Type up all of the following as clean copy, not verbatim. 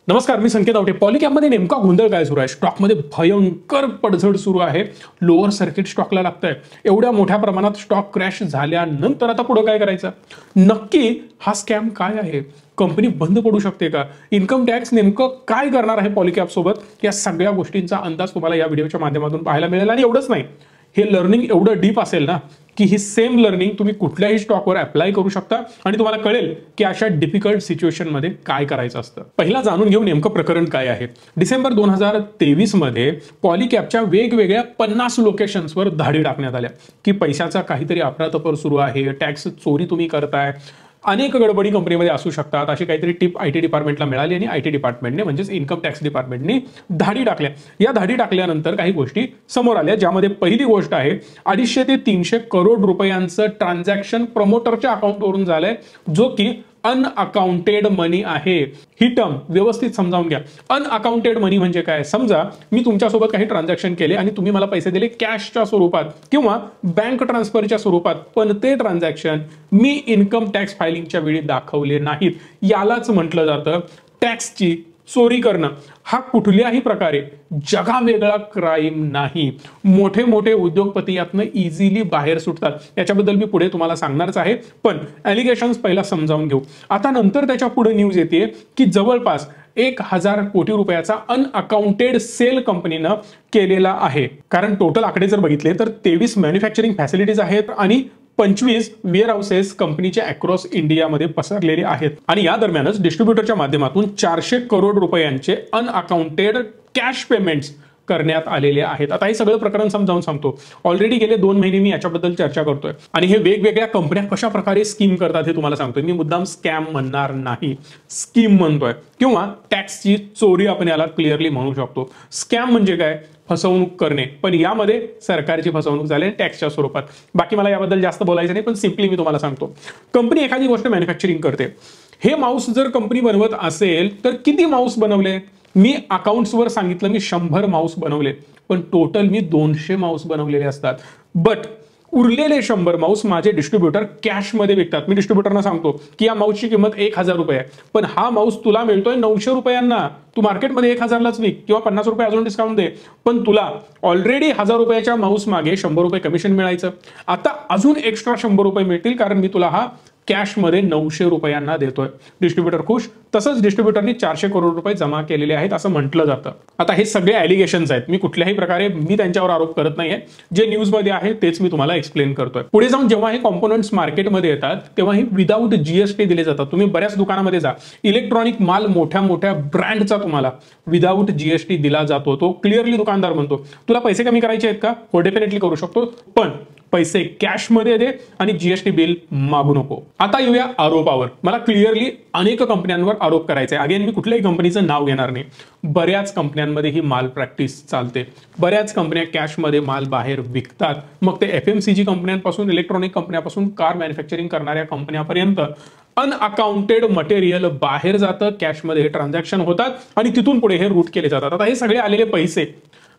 नमस्कार, मी संकेत आवटे. पॉलिकॅपमध्ये नेमका गोंधळ काय सुरू आहे? स्टॉकमध्ये भयंकर पडझड सुरू आहे. लोअर सर्किट स्टॉकला लागतंय. एवढ्या मोठ्या प्रमाणात स्टॉक क्रॅश झाल्यानंतर आता पुढे काय करायचं? नक्की हा स्कॅम काय आहे? कंपनी बंद पडू शकते का? इन्कम टॅक्स नेमकं काय करणार आहे पॉलिकॅप सोबत? या सगळ्या गोष्टींचा अंदाज तुम्हाला या व्हिडिओच्या माध्यमातून पाहायला मिळेल. आणि एवढंच नाही, हे लर्निंग एवढं डीप असेल ना की ही सेम लर्निंग तुम्ही कुठल्याही स्टॉकवर अप्लाय करू शकता आणि तुम्हाला कळेल की अशा डिफिकल्ट सिच्युएशनमध्ये काय करायचं असतं. पहिला जाणून घेऊ नेमकं प्रकरण काय आहे. डिसेंबर 2023 मध्ये पॉलिकॅपच्या वेगवेगळ्या 50 लोकेशन्सवर धाडी टाकण्यात आल्या की पैशाचा काहीतरी अफरातफर सुरू आहे, टॅक्स चोरी तुम्ही करताय, अनेक गडबडी कंपनीमध्ये असू शकतात, अशी काहीतरी टिप आयटी डिपार्टमेंटला मिळाली आणि आयटी डिपार्टमेंटने म्हणजेच इन्कम टॅक्स डिपार्टमेंटने धाडी टाकल्या. या धाडी टाकल्यानंतर काही गोष्टी समोर आल्या, ज्यामध्ये पहिली गोष्ट आहे 250 ते 300 करोड रुपयांचं ट्रान्झॅक्शन प्रमोटरच्या अकाउंटवरून झालंय, जो की अनअकाउंटेड मनी आहे. ही टर्म व्यवस्थित समजावून घ्या. अनअकाउंटेड मनी म्हणजे काय? समजा मी तुमच्यासोबत काही ट्रान्झॅक्शन केले आणि तुम्ही मला पैसे दिले कॅशच्या स्वरूपात किंवा बँक ट्रान्सफरच्या स्वरूपात, पण ते ट्रान्झॅक्शन मी इन्कम टॅक्स फायलिंगच्या वेळी दाखवले नाहीत. यालाच म्हटलं जातं टॅक्सची चोरी करणं. हा कुठल्याही प्रकारे जगावेगळा क्राईम नाही. मोठे मोठे उद्योगपती यातनं इझिली बाहेर सुटतात. याच्याबद्दल मी पुढे तुम्हाला सांगणारच आहे, पण ॲलिगेशन्स पहिला समजावून घेऊ. आता नंतर त्याच्या पुढे न्यूज येते की जवळपास 1000 कोटी रुपयाचा अनअकाउंटेड सेल कंपनीनं केलेला आहे. कारण टोटल आकडे जर बघितले तर 23 मॅन्युफॅक्चरिंग फॅसिलिटीज आहेत आणि 25 वेअर हाऊसेस कंपनीच्या अक्रॉस इंडियामध्ये पसरलेले आहेत. आणि या दरम्यानच डिस्ट्रीब्युटरच्या माध्यमातून 400 करोड रुपयांचे अनअकाउंटेड कॅश पेमेंट्स करण्यात आलेले आहेत. आता हे सगळं प्रकरण समजावून सांगतो. ऑलरेडी गेले 2 महिने मी याच्याबद्दल चर्चा करतोय आणि हे वेगवेगळ्या कंपन्या कशा प्रकारे स्कीम करतात हे तुम्हाला सांगतोय. मी मुद्दाम स्कॅम म्हणणार नाही, स्कीम म्हणतोय, किंवा टॅक्सची चोरी आपण याला क्लिअरली म्हणू शकतो. स्कॅम म्हणजे काय? फसवणूक करणे, पण यामध्ये सरकारची फसवणूक झाली टॅक्सच्या स्वरूपात. बाकी मला याबद्दल जास्त बोलायचं नाही, पण सिम्पली मी तुम्हाला सांगतो. कंपनी एखादी गोष्ट मॅन्युफॅक्चरिंग करते. हे माऊस जर कंपनी बनवत असेल तर किती माऊस बनवले? मी अकाउंट्सवर सांगितलं मी 100 माऊस बनवले, पण टोटल मी 200 माऊस बनवलेले असतात. बट उरलेले 100 माऊस माझे डिस्ट्रीब्युटर कॅशमध्ये विकतात. मी डिस्ट्रीब्युटरना सांगतो की या माऊसची किंमत 1000 रुपये आहे, पण हा माऊस तुला मिळतोय 900 रुपयांना. तू मार्केटमध्ये 1000लाच विक किंवा 50 रुपये अजून डिस्काउंट दे, पण तुला ऑलरेडी 1000 रुपयाच्या माऊस मागे 100 रुपये कमिशन मिळायचं. आता अजून एक्स्ट्रा 100 रुपये मिळतील कारण मी तुला हा कॅशमध्ये 900 रुपयांना देतोय. डिस्ट्रीब्युटर खुश. तसंच डिस्ट्रीब्युटरनी 400 करोड रुपये जमा केलेले आहेत असं म्हटलं जातं. आता हे सगळे ॲलिगेशन्स आहेत. मी कुठल्याही प्रकारे त्यांच्यावर आरोप करत नाहीये. जे न्यूजमध्ये आहे तेच मी तुम्हाला एक्सप्लेन करतोय. पुढे जाऊन जेव्हा हे कॉम्पोनंट्स मार्केटमध्ये येतात तेव्हा हे विदाऊट जीएसटी दिले जातात. तुम्ही बऱ्याच दुकानामध्ये जा, इलेक्ट्रॉनिक माल मोठ्या मोठ्या ब्रँडचा तुम्हाला विदाऊट जीएसटी दिला जातो. तो क्लिअरली दुकानदार म्हणतो तुला पैसे कमी करायचे आहेत का? हो, डेफिनेटली करू शकतो, पण पैसे कॅशमध्ये दे आणि जीएसटी बिल मागू नको. आता येऊया आरोपावर. मला क्लिअरली अनेक कंपन्यांवर आरोप करायचे आहे. अगेन मी कुठल्याही कंपनीचं नाव घेणार नाही. बऱ्याच कंपन्यांमध्ये ही माल प्रॅक्टिस चालते. बऱ्याच कंपन्या कॅशमध्ये माल बाहेर विकतात. मग ते एफएमसीजी कंपन्यांपासून, इलेक्ट्रॉनिक कंपन्यापासून, कार मॅन्युफॅक्चरिंग करणाऱ्या कंपन्यापर्यंत अनअकाउंटेड मटेरियल बाहेर जातं, कॅशमध्ये हे ट्रान्झॅक्शन होतात आणि तिथून पुढे हे रूट केले जातात. आता हे सगळे आलेले पैसे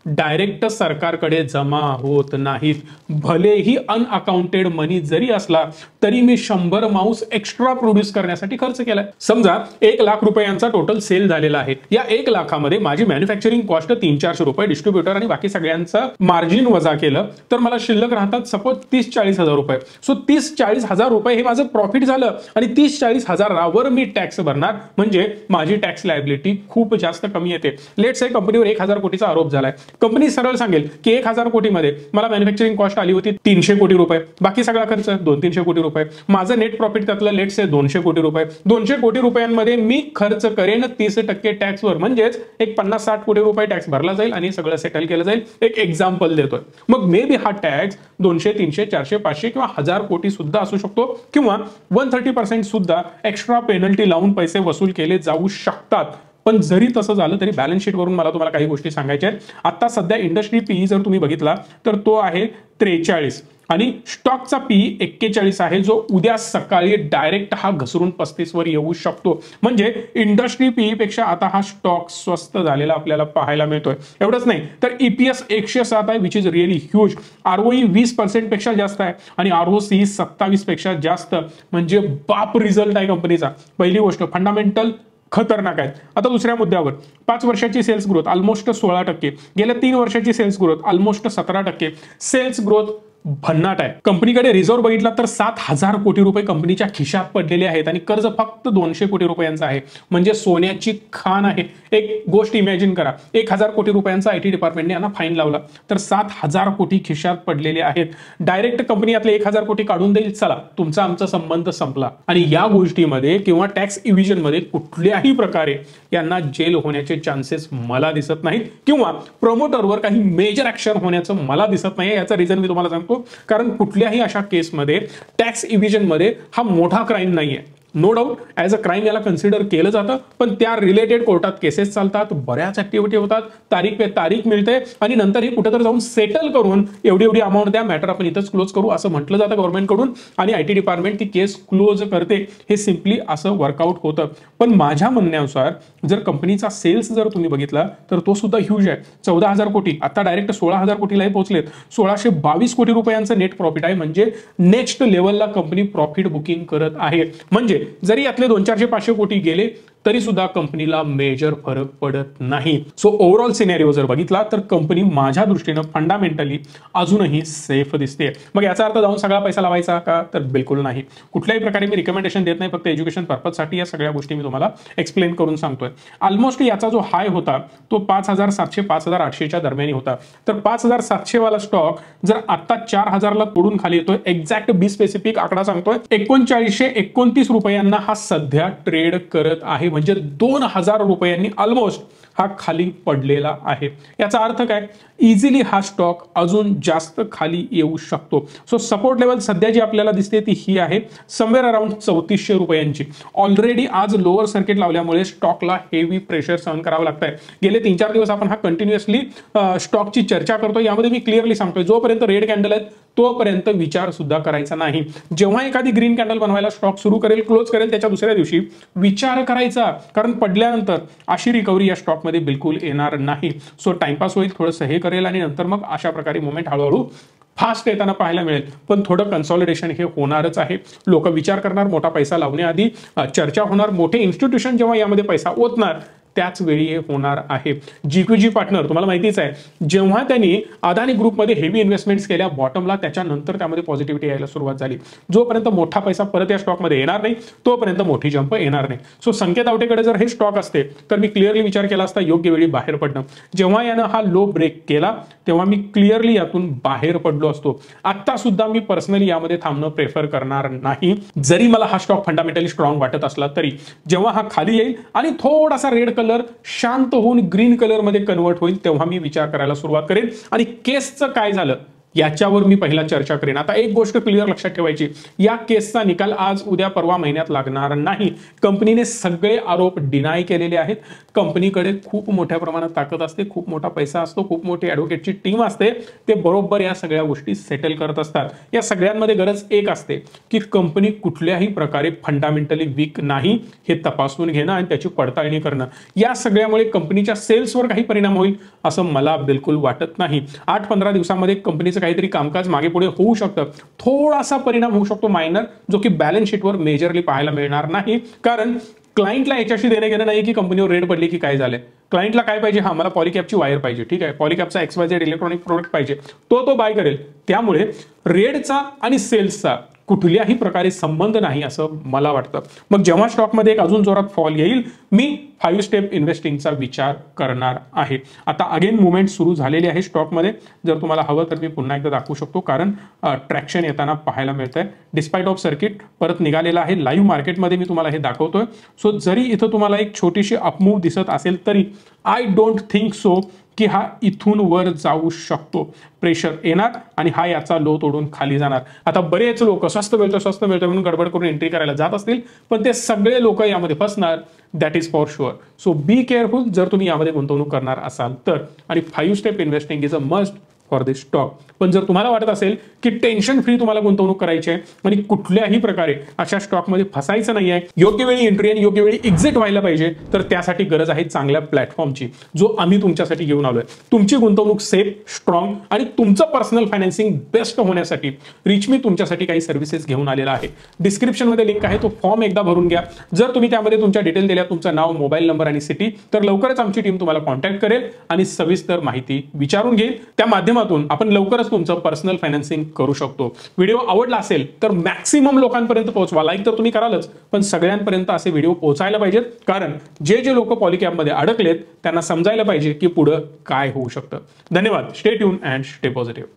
डायरेक्ट सरकारकडे जमा होत नाहीत. भलेही अनअकाउंटेड मनी जरी असला तरी मी 100 माऊस एक्स्ट्रा प्रोड्यूस करण्यासाठी खर्च केलाय. समजा 1 लाख रुपयांचा टोटल सेल झालेला आहे. या 1 लाखामध्ये माझी मॅन्युफॅक्चरिंग कॉस्ट 300-400 रुपये, डिस्ट्रीब्युटर आणि बाकी सगळ्यांचं मार्जिन वजा केलं तर मला शिल्लक राहतात सपोज 30-40 हजार रुपये. सो 30-40 हजार रुपये हे माझं प्रॉफिट झालं आणि 30-40 हजारावर मी टॅक्स भरणार, म्हणजे माझी टॅक्स लायबिलिटी खूप जास्त कमी येते. लेट्स से कंपनीवर 1000 कोटीचा आरोप झालाय. कंपनी सरळ सांगेल की 1000 कोटीमध्ये मला मॅन्युफॅक्चरिंग कॉस्ट आली होती 300 कोटी रुपये, बाकी सगळा खर्च 200-300 कोटी रुपये, माझं नेट प्रॉफिट त्यातलं लेट्स से 200 कोटी रुपये. 200 कोटी रुपयांमध्ये मी खर्च करेन 30% टॅक्सवर, म्हणजेच एक 50-60 कोटी रुपये टॅक्स भरला जाईल आणि सगळं सेटल केलं जाईल. एक एक्झाम्पल देतोय. मग मे बी हा टॅक्स 200, 300, 400, 500 किंवा 1000 कोटी सुद्धा असू शकतो, किंवा 130% सुद्धा एक्स्ट्रा पेनल्टी लावून पैसे वसूल केले जाऊ शकतात. पण जरी तसं झालं तरी बॅलन्स शीट वरून मला तुम्हाला काही गोष्टी सांगायच्या आहेत. आता सध्या इंडस्ट्री पीई जर तुम्ही बघितला तर तो आहे 43 आणि स्टॉकचा पीई 41 आहे, जो उद्या सकाळी डायरेक्ट हा घसरून 35 वर येऊ शकतो. म्हणजे इंडस्ट्री पीई पेक्षा आता हा स्टॉक स्वस्त झालेला आपल्याला पाहायला मिळतोय. एवढंच नाही तर ईपीएस 107 आहे, which is really huge. ROE 20% पेक्षा जास्त आहे आणि आरओसी 27 पेक्षा जास्त, म्हणजे बाप रिझल्ट आहे कंपनीचा. पहिली गोष्ट फंडामेंटल खतरनाक आहेत. आता दुसऱ्या मुद्द्यावर 5 वर्षाची सेल्स ग्रोथ ऑलमोस्ट 16%, गेल्या 3 वर्षाची sales growth almost 17%, sales growth भन्नाट आहे. कंपनीकडे रिझर्व्ह बघितला तर 7,000 कोटी रुपये कंपनीच्या खिशात पडलेले आहेत आणि कर्ज फक्त 200 कोटी रुपयांचं आहे, म्हणजे सोन्याची खाण आहे. एक गोष्ट इमॅजिन करा, 1,000 कोटी रुपयांचा IT डिपार्टमेंटने यांना फाईन लावला तर 7,000 कोटी खिशात पडलेले आहेत. डायरेक्ट कंपनी यातले 1,000 कोटी काढून देईल, चला तुमचा आमचा संबंध संपला. आणि या गोष्टीमध्ये किंवा टॅक्स इव्हिजन मध्ये कुठल्याही प्रकारे यांना जेल होण्याचे चान्सेस मला दिसत नाहीत किंवा प्रमोटरवर काही मेजर ऍक्शन होण्याचं मला दिसत नाही. याचं रिझन मी तुम्हाला सांगतो, कारण कुठल्याही अशा केसमध्ये टॅक्स इव्हिजन मध्ये हा मोठा क्राईम नाहीये. No doubt as a crime याला कन्सिडर केलं जातं, पण त्या रिलेटेड कोर्टात केसेस चालतात, बऱ्याच ऍक्टिव्हिटी होतात, तारीख पे तारीख मिळते आणि नंतर हे कुठेतरी जाऊन सेटल करून एवढी अमाऊंट द्या, मॅटर आपण इथंच क्लोज करू असं म्हटलं जातं गव्हर्नमेंटकडून आणि IT डिपार्टमेंट ती केस क्लोज करते. हे सिम्पली असं वर्कआउट होतं. पण माझ्या म्हणण्यानुसार जर कंपनीचा सेल्स जर तुम्ही बघितला तर तो सुद्धा ह्यूज आहे. 14,000 कोटी, आता डायरेक्ट 16,000 कोटीलाही पोहोचलेत. 1,622 कोटी रुपयांचं नेट प्रॉफिट आहे, म्हणजे नेक्स्ट लेवलला कंपनी प्रॉफिट बुकिंग करत आहे. म्हणजे जरी यातले 200-400-500 कोटी गेले तरी सुद्धा कंपनीला मेजर फरक पडत नाही. सो ओव्हरऑल सिनेरिओ जर बघितला तर कंपनी माझ्या दृष्टीनं फंडामेंटली अजूनही सेफ दिसते. मग याचा अर्थ जाऊन सगळा पैसा लावायचा का? तर बिलकुल नाही. कुठल्याही प्रकारे मी रिकमेंडेशन देत नाही, फक्त एज्युकेशन पर्पजसाठी या सगळ्या गोष्टी मी तुम्हाला एक्सप्लेन करून सांगतोय. ऑलमोस्ट याचा जो हाय होता तो 5,700-5,800च्या दरम्यान होता. तर 5,700 वाला स्टॉक जर आता 4,000ला तोडून खाली येतोय, एक्झॅक्ट बी स्पेसिफिक आकडा सांगतोय, 3929 रुपयांना हा सध्या ट्रेड करत आहे. म्हणजे 2,000 रुपयांनी ऑलमोस्ट हा खाली पडलेला आहे. याचा अर्थ काय? इझिली हा स्टॉक अजून जास्त खाली येऊ शकतो. सो सपोर्ट लेवल सध्या जी आपल्याला दिसते ती ही आहे समवेअर अराउंड 3400 रुपयांची. ऑलरेडी आज लोअर सर्किट लावल्यामुळे स्टॉकला हेवी प्रेशर सहन करावं लागत आहे. गेले 3-4 दिवस आपण हा कंटिन्युअसली स्टॉकची चर्चा करतो. यामध्ये मी क्लिअरली सांगतोय, जोपर्यंत रेड कॅन्डल आहेत तोपर्यंत विचार सुद्धा करायचा नाही. जेव्हा एखादी ग्रीन कॅन्डल बनवायला स्टॉक सुरू करेल, क्लोज करेल, त्याच्या दुसऱ्या दिवशी विचार करायचा, कारण पडल्यानंतर अशी रिकव्हरी या स्टॉकमध्ये बिलकुल येणार नाही. सो टाइमपास होईल, थोडंसं हे करेल आणि नंतर मग अशा प्रकारे मुवमेंट हळूहळू फास्ट येताना पाहायला मिळेल. पण थोडं कन्सॉलिडेशन हे होणारच आहे. लोक विचार करणार, मोठा पैसा लावण्याआधी चर्चा होणार, मोठे इन्स्टिट्यूशन जेव्हा यामध्ये पैसा ओतणार त्याच वेळी हे होणार आहे. GQG पार्टनर तुम्हाला माहितीच आहे, जेव्हा त्यांनी अदानी ग्रुपमध्ये हेवी इन्व्हेस्टमेंट्स केल्या बॉटमला, त्याच्यानंतर त्यामध्ये पॉझिटिव्हिटी यायला सुरुवात झाली. जोपर्यंत मोठा पैसा परत या स्टॉकमध्ये येणार नाही तोपर्यंत मोठी जंप येणार नाही. सो संकेत आवटेकडे जर हे स्टॉक असते तर मी क्लिअरली विचार केला असता योग्य वेळी बाहेर पडणं. जेव्हा यानं हा लो ब्रेक केला तेव्हा मी क्लिअरली यातून बाहेर पडलो असतो. आता सुद्धा मी पर्सनली यामध्ये थांबणं प्रेफर करणार नाही, जरी मला हा स्टॉक फंडामेंटली स्ट्रॉंग वाटत असला तरी. जेव्हा हा खाली येईल आणि थोडासा रेड कलर शांत होऊन ग्रीन कलर मध्ये कन्वर्ट होईल तेव्हा मी विचार करायला सुरुवात करेन. आणि केसचं काय झालं याच्यावर मी पहिला चर्चा करेन. आता एक गोष्ट क्लिअर लक्षात ठेवायची, या केसचा निकाल आज उद्या परवा महिन्यात लागणार नाही. कंपनीने सगळे आरोप डिनाय केलेले आहेत. कंपनीकडे खूप मोठ्या प्रमाणात ताकद असते, खूप मोठा पैसा असतो, खूप मोठी ॲडव्होकेटची टीम असते, ते बरोबर या सगळ्या गोष्टी सेटल करत असतात. या सगळ्यांमध्ये गरज एक असते की कंपनी कुठल्याही प्रकारे फंडामेंटली वीक नाही हे तपासून घेणं आणि त्याची पडताळणी करणं. या सगळ्यामुळे कंपनीच्या सेल्सवर काही परिणाम होईल असं मला बिलकुल वाटत नाही. 8-15 दिवसांमध्ये कंपनीचं काहीतरी कामकाज मागे पुढे होऊ शकतं, थोडासा परिणाम होऊ शकतो मायनर, जो की बॅलन्स शीटवर मेजरली पाहायला मिळणार नाही. कारण क्लायंटला याच्याशी देणं घेणं नाही की कंपनीवर रेड पडली की काय झालंय. क्लायंटला काय पाहिजे? हा, मला पॉलिकॅपची वायर पाहिजे, ठीक आहे, पॉलिकॅपचा XYZ इलेक्ट्रॉनिक प्रोडक्ट पाहिजे, तो बाय करेल. त्यामुळे रेडचा आणि सेल्सचा कुठल्याही प्रकारे संबंध नाही असं मला वाटतं. मग जेव्हा स्टॉकमध्ये एक अजून जोरात फॉल येईल मी 5 स्टेप इन्व्हेस्टिंगचा विचार करणार आहे. आता अगेन मुवमेंट सुरू झालेली आहे स्टॉकमध्ये. जर तुम्हाला हवं तर मी पुन्हा एकदा दाखवू शकतो, कारण ट्रॅक्शन येताना पाहायला मिळतंय. डिस्पाइट ऑफ सर्किट परत निघालेला आहे. लाईव्ह मार्केटमध्ये मी तुम्हाला हे दाखवतोय. सो जरी इथं तुम्हाला एक छोटीशी अपमूव्ह दिसत असेल तरी आय डोंट थिंक सो की हा इथून वर जाऊ शकतो. प्रेशर येणार आणि हा याचा लो तोडून खाली जाणार. आता बरेच लोक स्वस्त मिळतं म्हणून गडबड करून एंट्री करायला जात असतील, पण ते सगळे लोक यामध्ये फसणार, that is for sure. So be careful जर तुम्ही यामध्ये गुंतवणूक करणार असाल तर. आणि 5 step investing is a must for this stock. पण जर तुम्हाला वाटत असेल की टेन्शन फ्री तुम्हाला गुंतवणूक करायची आहे आणि कुठल्याही प्रकारे अशा स्टॉकमध्ये फसायचं नाही आहे, योग्य वेळी एंट्री आणि योग्य वेळी एक्झिट व्हायला पाहिजे, तर त्यासाठी गरज आहे चांगल्या प्लॅटफॉर्मची, जो आम्ही तुमच्यासाठी घेऊन आलोय. तुमची गुंतवणूक सेफ, स्ट्रॉंग आणि तुमचं पर्सनल फायनान्सिंग बेस्ट होण्यासाठी रिचमी तुमच्यासाठी काही सर्व्हिसेस घेऊन आलेला आहे. डिस्क्रिप्शन मध्ये लिंक आहे, तो फॉर्म एकदा भरून घ्या. जर तुम्ही त्यामध्ये तुमच्या डिटेल दिल्या, तुमचं नाव, मोबाईल नंबर आणि सिटी, तर लवकरच आमची टीम तुम्हाला कॉन्टॅक्ट करेल आणि सविस्तर माहिती विचारून घेईल. त्या माध्यमातून आपण लवकरच तुमचं पर्सनल फायनान्सिंग करू शकतो. व्हिडिओ आवडला असेल तर मॅक्सिमम लोकांपर्यंत पोहोचवा. लाईक तर तुम्ही करालच, पण सगळ्यांपर्यंत असे व्हिडिओ पोहोचायला पाहिजेत, कारण जे लोक पॉलिकॅपमध्ये अडकलेत त्यांना समजायला पाहिजे की पुढे काय होऊ शकतं. धन्यवाद. Stay tune and stay positive.